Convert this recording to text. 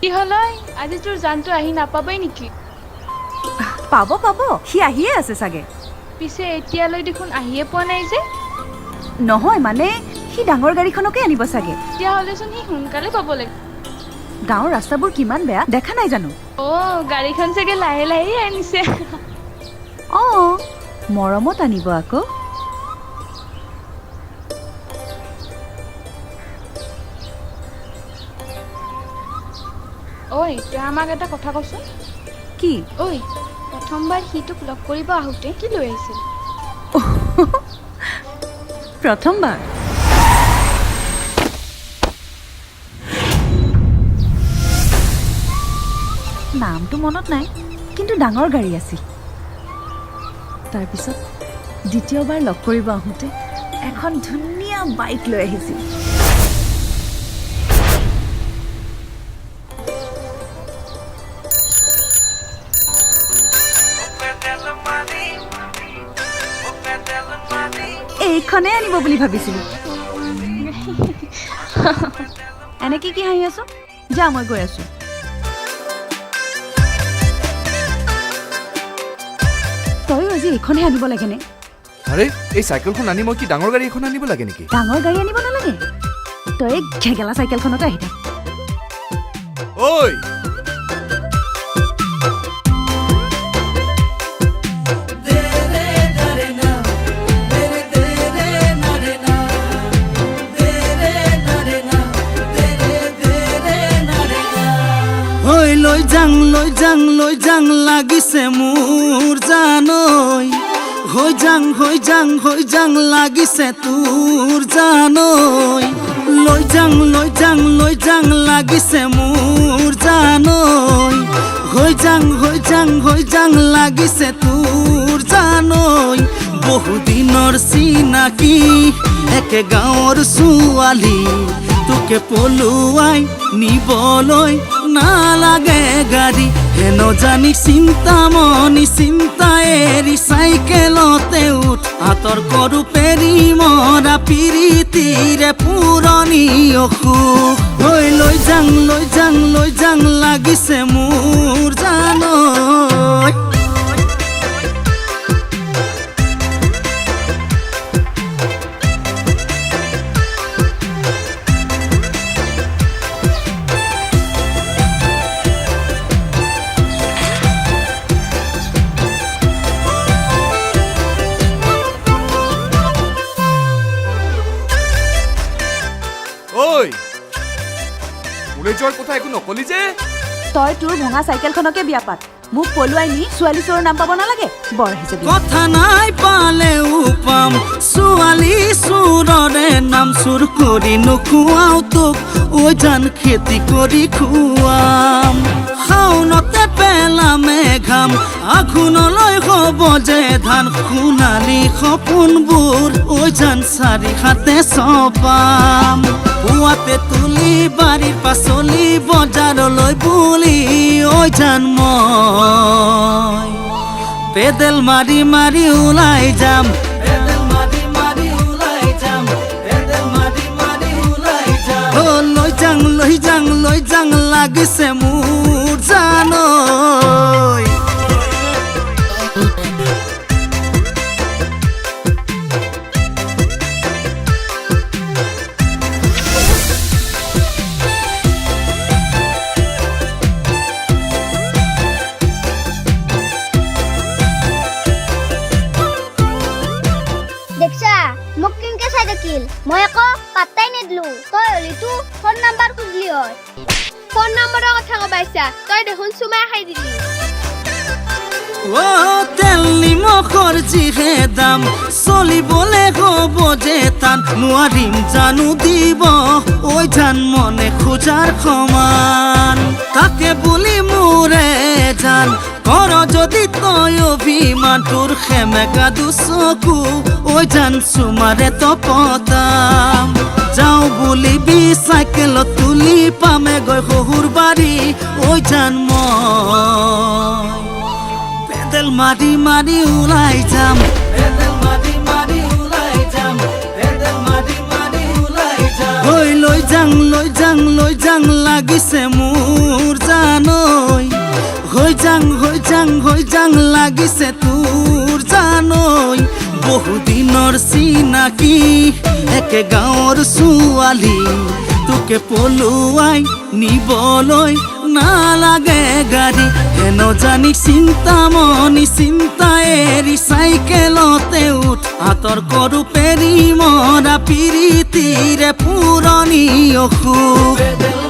কি হলই আজি তোৰ জানটো আহি নাপাবই নেকি পাব সি আহিয়ে আছে চাগে পিছে এতিয়ালৈ দেখোন আহিয়ে পোৱা নাই যে নহয় মানে সি ডাঙৰ গাড়ীখনকে আনিব চাগে তেতিয়াহ'লেচোন সি সোনকালে পাব লাগে গাঁৱৰ ৰাস্তাবোৰ কিমান বেয়া দেখা নাই জানো গাড়ীখন চাগে লাহে লাহে আনিছে মৰমত আনিব আকৌ ঐ তই আমাক এটা কথা কচোন কি ঐ প্ৰথমবাৰ সি তোক লগ কৰিব আহোঁতে কি লৈ আহিছিল প্ৰথমবাৰ নামটো মনত নাই কিন্তু ডাঙৰ গাড়ী আছিল তাৰপিছত দ্বিতীয়বাৰ লগ কৰিব আহোঁতে এখন ধুনীয়া বাইক লৈ আহিছিল এইখনে আনিব বুলি ভাবিছিলোঁ এনেকে কি হাঁহি আছো যা মই গৈ আছো তই আজি এইখনে আনিব লাগে নে আৰে এই চাইকেলখন আনি মই কি ডাঙৰ গাড়ী এখন আনিব লাগে নেকি ডাঙৰ গাড়ী আনিব নালাগে তই ঘেগেলা চাইকেলখনতে আহি থাক ঐ লৈ যাং লাগিছে মোৰ জানৈ হৈ যাং লাগিছে তোৰ জানৈ লৈ যাং লাগিছে মোৰ জানৈ হৈ যাং লাগিছে তোৰ জানৈ বহুদিনৰ চিনাকি একে গাঁৱৰ ছোৱালী তোকে পলুৱাই নিবলৈ নালাগে গাড়ী হেন জানি চিন্তামণি চিন্তা এৰি চাইকেলতে উঠ আঁতৰ কৰো পেৰি মৰা পিৰিতিৰে পুৰণি অসুখ লৈ যাং লাগিছে মোৰ জানৈ ওলাই যোৱাৰ কথা একো নকলি যে তই তোৰ ভঙা চাইকেলখনকে বিয়া পাত মোক পলুৱাই নি ছোৱালী চোৰৰ নাম পাব নালাগে বৰ হৈছে কথা নাই পালেও পাম ছোৱালী চোৰৰে নাম চুৰ কৰি নোখোৱাও তোক ঐ জান খেতি কৰি খুৱাম শাওনতে পেলামে ঘাম আঘোণলৈ হ'ব যে ধান সোণালী সপোনবোৰ ঐ জান চাৰি হাতে চপাম পুৱাতে তুলি বাৰীৰ পাচলি বজাৰলৈ বুলি ঐ জান মই পেডেল মাৰি মাৰি ওলাই যাম লৈ যাং লাগিছে মোৰ জানৈ মোক কিনকে চাই থাকিল মই আকৌ পাত্তাই নিদিলো তই হলি তো ফোন নাম্বাৰ খুজলি হয় ফোন নাম্বাৰৰ কথা কবাইছা তই দেখোন চুমাই খাই দিলি তেল নিমখৰ যিহে দাম চলিবলে হ'ব যে টান নোৱাৰিম জানো দিব ঐ জান মনে খোজাৰ সমান তাকে বুলি মোৰে জান কৰ যদি তই অভিমান তোৰ সেমেকা দুচকু ঐ জান চুমাৰে তপতাম যাওঁ বুলিবি চাইকেলত তুলি পামে গৈ শহুৰ বাৰী ঐ জান মই পেডেল মাৰি মাৰি ওলাই যাম লৈ যাং লাগিছে মোৰ হৈ যাং লাগিছে তোৰ জানৈ বহুদিনৰ চিনাকি একে গাঁৱৰ ছোৱালী তোকে পলুৱাই নিবলৈ নালাগে গাড়ী হেন জানি চিন্তামণি চিন্তা এৰি চাইকেলতে উঠ আঁতৰ কৰো পেৰি মৰা পিৰিতিৰে পুৰণি অসুখ